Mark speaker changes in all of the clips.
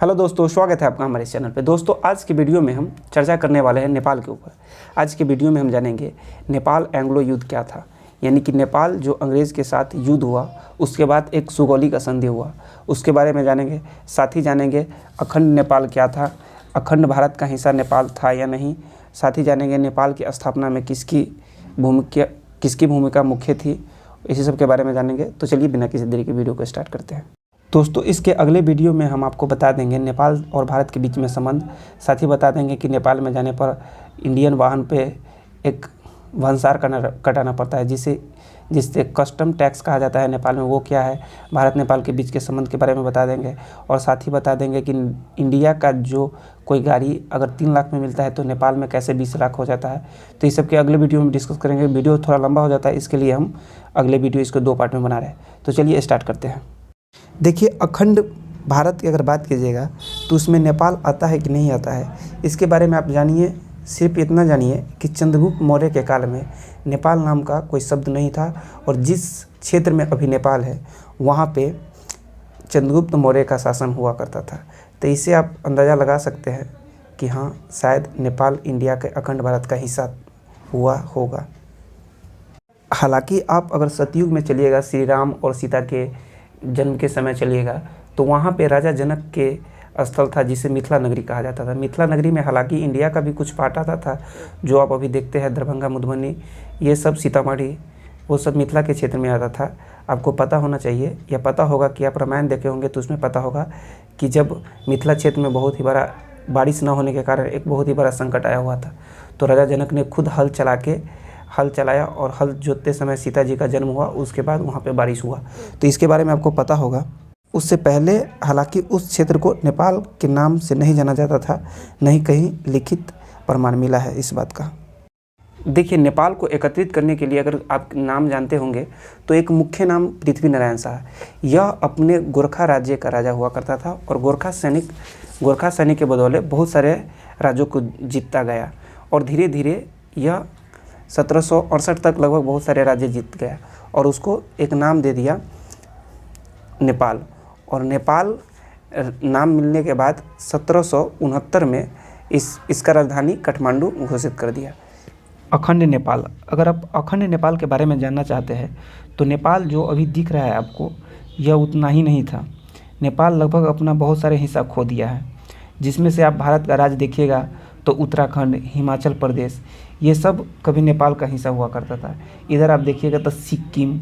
Speaker 1: Hello दोस्तों, स्वागत है आपका हमारे इस चैनल पे। दोस्तों, आज की वीडियो में हम चर्चा करने वाले हैं नेपाल के ऊपर। आज की वीडियो में हम जानेंगे नेपाल एंग्लो युद्ध क्या था, यानी कि नेपाल जो अंग्रेज़ के साथ युद्ध हुआ उसके बाद एक सुगौली का संधि हुआ, उसके बारे में जानेंगे। साथ ही जानेंगे अखंड नेपाल क्या था, अखंड भारत का हिस्सा नेपाल था या नहीं। साथ ही जानेंगे नेपाल की स्थापना में किसकी भूमिका मुख्य थी, इसी सब के बारे में जानेंगे। तो चलिए बिना किसी देरी के वीडियो को स्टार्ट करते हैं। दोस्तों, इसके अगले वीडियो में हम आपको बता देंगे नेपाल और भारत के बीच में संबंध। साथ ही बता देंगे कि नेपाल में जाने पर इंडियन वाहन पे एक भंसार कटाना पड़ता है, जिससे कस्टम टैक्स कहा जाता है नेपाल में, वो क्या है। भारत नेपाल के बीच के संबंध के बारे में बता देंगे। और साथ ही बता देंगे कि इंडिया का जो कोई गाड़ी अगर 3 लाख में मिलता है तो नेपाल में कैसे 20 लाख हो जाता है। तो इस सब के अगले वीडियो में डिस्कस करेंगे। वीडियो थोड़ा लंबा हो जाता है, इसके लिए हम अगले वीडियो इसको 2 पार्ट में बना रहे हैं। तो चलिए स्टार्ट करते हैं। देखिए, अखंड भारत की अगर बात कीजिएगा तो उसमें नेपाल आता है कि नहीं आता है, इसके बारे में आप जानिए। सिर्फ इतना जानिए कि चंद्रगुप्त मौर्य के काल में नेपाल नाम का कोई शब्द नहीं था, और जिस क्षेत्र में अभी नेपाल है वहाँ पे चंद्रगुप्त मौर्य का शासन हुआ करता था। तो इससे आप अंदाज़ा लगा सकते हैं कि हाँ, शायद नेपाल इंडिया के अखंड भारत का हिस्सा हुआ होगा। हालांकि आप अगर सतयुग में चलिएगा, श्री राम और सीता के जन्म के समय चलिएगा, तो वहाँ पे राजा जनक के स्थल था जिसे मिथिला नगरी कहा जाता था। मिथिला नगरी में हालांकि इंडिया का भी कुछ पार्ट आता था, जो आप अभी देखते हैं दरभंगा, मधुबनी, ये सब सीतामढ़ी, वो सब मिथिला के क्षेत्र में आता था। आपको पता होना चाहिए, या पता होगा कि आप रामायण देखे होंगे तो उसमें पता होगा कि जब मिथिला क्षेत्र में बहुत ही बड़ा बारिश न होने के कारण एक बहुत ही बड़ा संकट आया हुआ था, तो राजा जनक ने खुद हल चलाया और हल जोतते समय सीता जी का जन्म हुआ। उसके बाद वहाँ पे बारिश हुआ, तो इसके बारे में आपको पता होगा। उससे पहले हालांकि उस क्षेत्र को नेपाल के नाम से नहीं जाना जाता था, नहीं कहीं लिखित प्रमाण मिला है इस बात का। देखिए, नेपाल को एकत्रित करने के लिए अगर आप नाम जानते होंगे तो एक मुख्य नाम पृथ्वीनारायण शाह। यह अपने गोरखा राज्य का राजा हुआ करता था, और गोरखा सैनिक के बदौलत बहुत सारे राज्यों को जीतता गया, और धीरे धीरे यह 1768 तक लगभग बहुत सारे राज्य जीत गया, और उसको एक नाम दे दिया नेपाल। और नेपाल नाम मिलने के बाद 1769 में इसका राजधानी काठमांडू घोषित कर दिया। अखंड नेपाल, अगर आप अखंड नेपाल के बारे में जानना चाहते हैं तो नेपाल जो अभी दिख रहा है आपको, यह उतना ही नहीं था। नेपाल लगभग अपना बहुत सारे हिस्सा खो दिया है, जिसमें से आप भारत का राज्य देखिएगा तो उत्तराखंड, हिमाचल प्रदेश, ये सब कभी नेपाल का हिस्सा हुआ करता था। इधर आप देखिएगा तो सिक्किम,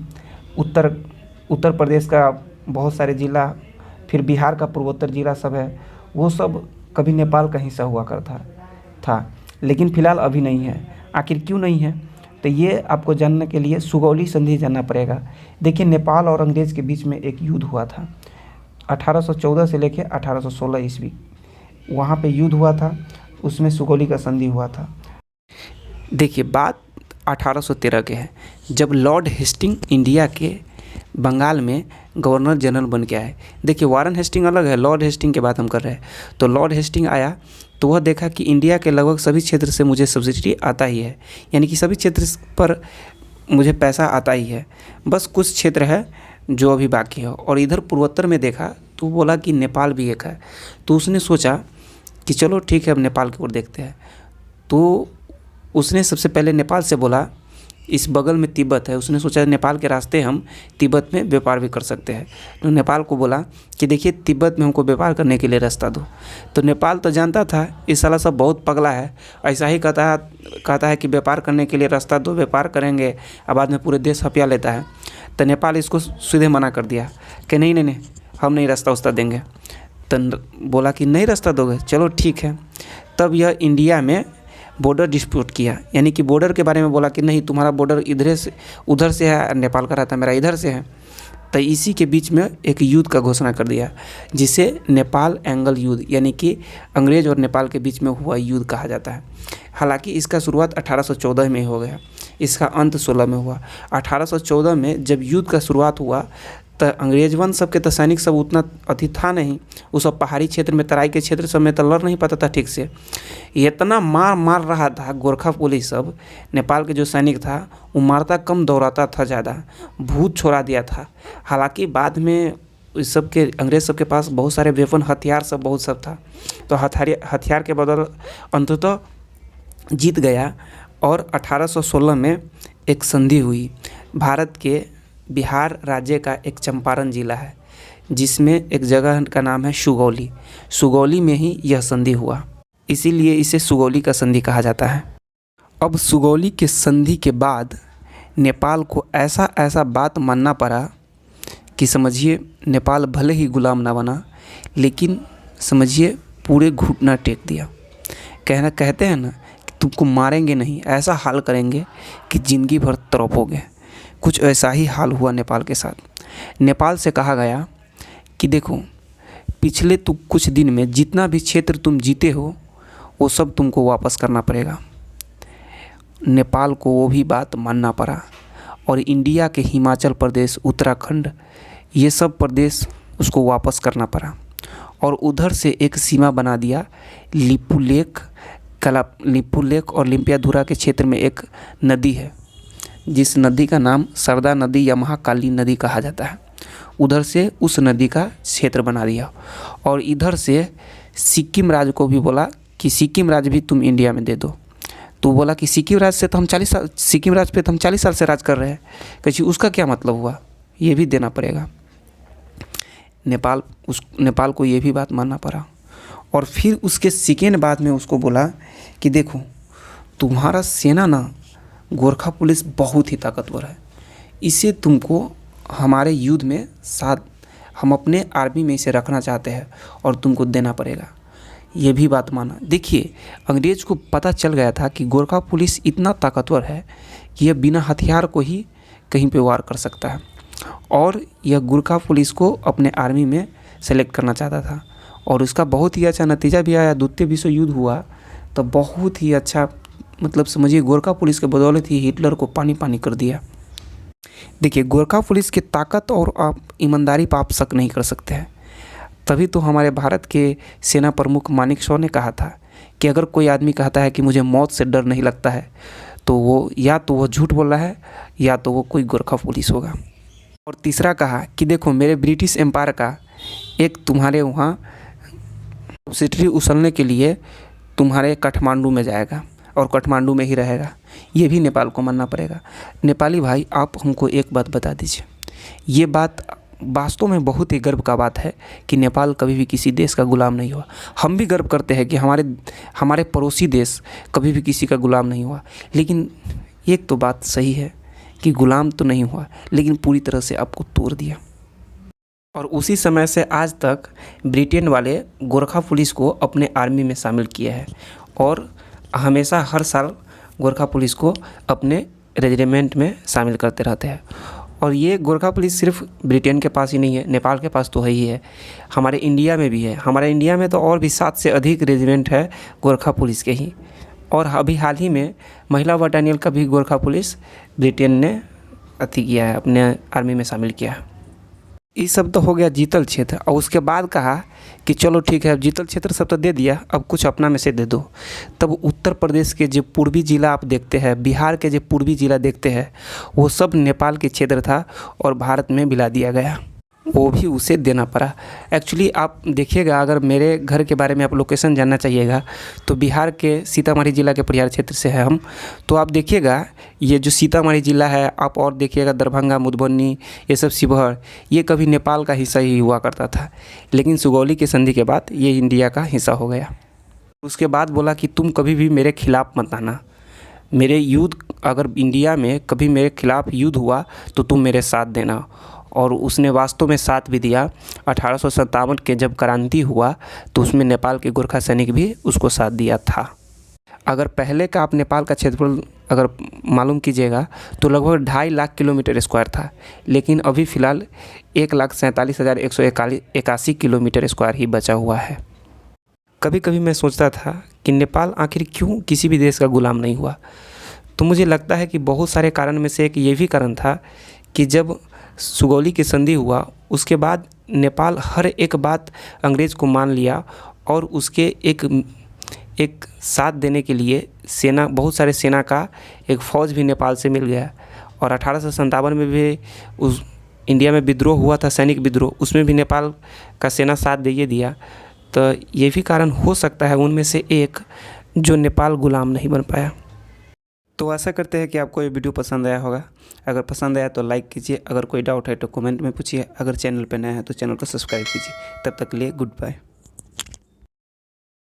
Speaker 1: उत्तर प्रदेश का बहुत सारे ज़िला, फिर बिहार का पूर्वोत्तर ज़िला सब है, वो सब कभी नेपाल का हिस्सा हुआ करता था, लेकिन फ़िलहाल अभी नहीं है। आखिर क्यों नहीं है, तो ये आपको जानने के लिए सुगौली संधि जानना पड़ेगा। देखिए, नेपाल और अंग्रेज़ के बीच में एक युद्ध हुआ था 1814 से लेकर 1816 ईस्वी, वहाँ पे युद्ध हुआ था, उसमें सुगौली का संधि हुआ था। देखिए, बात 1813 के है, जब लॉर्ड हेस्टिंग इंडिया के बंगाल में गवर्नर जनरल बन के आए। देखिए, वारन हेस्टिंग अलग है, लॉर्ड हेस्टिंग की बात हम कर रहे हैं। तो लॉर्ड हेस्टिंग आया तो वह देखा कि इंडिया के लगभग सभी क्षेत्र से मुझे सब्सिडी आता ही है, यानी कि सभी क्षेत्र पर मुझे पैसा आता ही है, बस कुछ क्षेत्र है जो अभी बाकी है। और इधर पूर्वोत्तर में देखा तो बोला कि नेपाल भी एक है, तो उसने सोचा कि चलो ठीक है, अब नेपाल की ओर देखते हैं। तो उसने सबसे पहले नेपाल से बोला, इस बगल में तिब्बत है, उसने सोचा नेपाल के रास्ते हम तिब्बत में व्यापार भी कर सकते हैं। तो नेपाल को बोला कि देखिए, तिब्बत में हमको व्यापार करने के लिए रास्ता दो। तो नेपाल तो जानता था इस साला सब बहुत पगला है, ऐसा ही कहता है कि व्यापार करने के लिए रास्ता दो, व्यापार करेंगे, और बाद में पूरे देश हथिया लेता है। तो नेपाल इसको सीधे मना कर दिया कि नहीं, हम नहीं रास्ता देंगे। तो बोला कि नहीं रास्ता दोगे, चलो ठीक है। तब यह इंडिया में बॉर्डर डिस्प्यूट किया, यानी कि बॉर्डर के बारे में बोला कि नहीं, तुम्हारा बॉर्डर उधर से है, नेपाल का रहता मेरा इधर से है। तो इसी के बीच में एक युद्ध का घोषणा कर दिया, जिसे नेपाल एंगल युद्ध, यानी कि अंग्रेज और नेपाल के बीच में हुआ युद्ध कहा जाता है। हालांकि इसका शुरुआत 1814 में हो गया, इसका अंत 16 में हुआ। 1814 में जब युद्ध का शुरुआत हुआ तो अंग्रेजवन सब के तो सैनिक सब उतना अति था नहीं, वो सब पहाड़ी क्षेत्र में, तराई के क्षेत्र सब में तो लड़ नहीं पाता था ठीक से। इतना मार रहा था गोरखा पुलिस सब, नेपाल के जो सैनिक था वो मारता कम, दौड़ाता था ज़्यादा, भूत छोड़ा दिया था। हालांकि बाद में इस सब के अंग्रेज़ सब के पास बहुत सारे वेपन हथियार सब बहुत सब था। तो हथियार के बदौलत अंततः जीत गया और 1816 में एक संधि हुई। भारत के बिहार राज्य का एक चंपारण जिला है जिसमें एक जगह का नाम है सुगौली। सुगौली में ही यह संधि हुआ, इसीलिए इसे सुगौली का संधि कहा जाता है। अब सुगौली के संधि के बाद नेपाल को ऐसा बात मानना पड़ा कि समझिए नेपाल भले ही गुलाम ना बना, लेकिन समझिए पूरे घुटना टेक दिया। कहते हैं ना कि तुमको मारेंगे नहीं, ऐसा हाल करेंगे कि ज़िंदगी भर तड़पोगे। कुछ ऐसा ही हाल हुआ नेपाल के साथ। नेपाल से कहा गया कि देखो, पिछले कुछ दिन में जितना भी क्षेत्र तुम जीते हो वो सब तुमको वापस करना पड़ेगा। नेपाल को वो भी बात मानना पड़ा और इंडिया के हिमाचल प्रदेश, उत्तराखंड, ये सब प्रदेश उसको वापस करना पड़ा। और उधर से एक सीमा बना दिया। लिपू लेक और लिम्पियाधुरा के क्षेत्र में एक नदी है जिस नदी का नाम सरदा नदी या महाकाली नदी कहा जाता है। उधर से उस नदी का क्षेत्र बना दिया और इधर से सिक्किम राज्य को भी बोला कि सिक्किम राज्य भी तुम इंडिया में दे दो। तो बोला कि सिक्किम राज्य पे तो हम 40 साल से राज कर रहे हैं, कहीं उसका क्या मतलब हुआ, ये भी देना पड़ेगा। नेपाल को ये भी बात मानना पड़ा। और फिर उसके सेकेंड बाद में उसको बोला कि देखो, तुम्हारा सेना ना, गोरखा पुलिस बहुत ही ताकतवर है, इसे तुमको हमारे युद्ध में साथ, हम अपने आर्मी में इसे रखना चाहते हैं और तुमको देना पड़ेगा। ये भी बात माना। देखिए, अंग्रेज़ को पता चल गया था कि गोरखा पुलिस इतना ताकतवर है कि यह बिना हथियार को ही कहीं पे वार कर सकता है और यह गोरखा पुलिस को अपने आर्मी में सेलेक्ट करना चाहता था। और उसका बहुत ही अच्छा नतीजा भी आया। द्वितीय विश्व युद्ध हुआ तो बहुत ही अच्छा, मतलब समझिए गोरखा पुलिस के बदौलत ही हिटलर को पानी पानी कर दिया। देखिए, गोरखा पुलिस की ताकत और आप ईमानदारी पर आप शक नहीं कर सकते हैं। तभी तो हमारे भारत के सेना प्रमुख मानेकशॉ ने कहा था कि अगर कोई आदमी कहता है कि मुझे मौत से डर नहीं लगता है तो वो झूठ बोल रहा है या तो वो कोई गोरखा पुलिस होगा। और तीसरा कहा कि देखो, मेरे ब्रिटिश एम्पायर का एक तुम्हारे वहाँ सब्सिडरी उछलने के लिए तुम्हारे काठमांडू में जाएगा और काठमांडू में ही रहेगा। ये भी नेपाल को मानना पड़ेगा। नेपाली भाई, आप हमको एक बात बता दीजिए, ये बात वास्तव में बहुत ही गर्व का बात है कि नेपाल कभी भी किसी देश का गुलाम नहीं हुआ। हम भी गर्व करते हैं कि हमारे पड़ोसी देश कभी भी किसी का गुलाम नहीं हुआ। लेकिन एक तो बात सही है कि गुलाम तो नहीं हुआ, लेकिन पूरी तरह से आपको तोड़ दिया। और उसी समय से आज तक ब्रिटेन वाले गोरखा पुलिस को अपने आर्मी में शामिल किए हैं और हमेशा हर साल गोरखा पुलिस को अपने रेजिमेंट में शामिल करते रहते हैं। और ये गोरखा पुलिस सिर्फ ब्रिटेन के पास ही नहीं है, नेपाल के पास तो है ही है, हमारे इंडिया में भी है। हमारे इंडिया में तो और भी 7 से अधिक रेजिमेंट है गोरखा पुलिस के ही। और अभी हाल ही में महिला बटालियन का भी गोरखा पुलिस ब्रिटेन ने किया है, अपने आर्मी में शामिल किया है। ये सब तो हो गया जीतल क्षेत्र। और उसके बाद कहा कि चलो ठीक है, अब जीतल क्षेत्र सब तो दे दिया, अब कुछ अपना में से दे दो। तब उत्तर प्रदेश के जो पूर्वी ज़िला आप देखते हैं, बिहार के जो पूर्वी ज़िला देखते हैं, वो सब नेपाल के क्षेत्र था और भारत में मिला दिया गया, वो भी उसे देना पड़ा। एक्चुअली आप देखिएगा, अगर मेरे घर के बारे में आप लोकेशन जानना चाहिएगा तो बिहार के सीतामढ़ी ज़िला के परिहार क्षेत्र से है हम। तो आप देखिएगा, ये जो सीतामढ़ी ज़िला है, आप और देखिएगा दरभंगा, मधुबनी, ये सब शिवहर, ये कभी नेपाल का हिस्सा ही हुआ करता था। लेकिन सुगौली की संधि के बाद ये इंडिया का हिस्सा हो गया। उसके बाद बोला कि तुम कभी भी मेरे खिलाफ़ मत आना, मेरे युद्ध, अगर इंडिया में कभी मेरे खिलाफ़ युद्ध हुआ तो तुम मेरे साथ देना। और उसने वास्तव में साथ भी दिया। 1857 के जब क्रांति हुआ तो उसमें नेपाल के गोरखा सैनिक भी उसको साथ दिया था। अगर पहले का आप नेपाल का क्षेत्रफल अगर मालूम कीजिएगा तो लगभग 2.5 लाख किलोमीटर स्क्वायर था, लेकिन अभी फ़िलहाल 1,47,181 किलोमीटर स्क्वायर ही बचा हुआ है। कभी कभी मैं सोचता था कि नेपाल आखिर क्यों किसी भी देश का गुलाम नहीं हुआ। तो मुझे लगता है कि बहुत सारे कारण में से एक ये भी कारण था कि जब सुगौली की संधि हुआ उसके बाद नेपाल हर एक बात अंग्रेज़ को मान लिया और उसके एक साथ देने के लिए सेना, बहुत सारे सेना का एक फ़ौज भी नेपाल से मिल गया। और 1857 में भी उस इंडिया में विद्रोह हुआ था, सैनिक विद्रोह, उसमें भी नेपाल का सेना साथ दे दिया। तो ये भी कारण हो सकता है उनमें से एक, जो नेपाल गुलाम नहीं बन पाया। तो आशा करते हैं कि आपको ये वीडियो पसंद आया होगा। अगर पसंद आया तो लाइक कीजिए, अगर कोई डाउट है तो कमेंट में पूछिए, अगर चैनल पर नया है तो चैनल को सब्सक्राइब कीजिए। तब तक के लिए गुड बाय।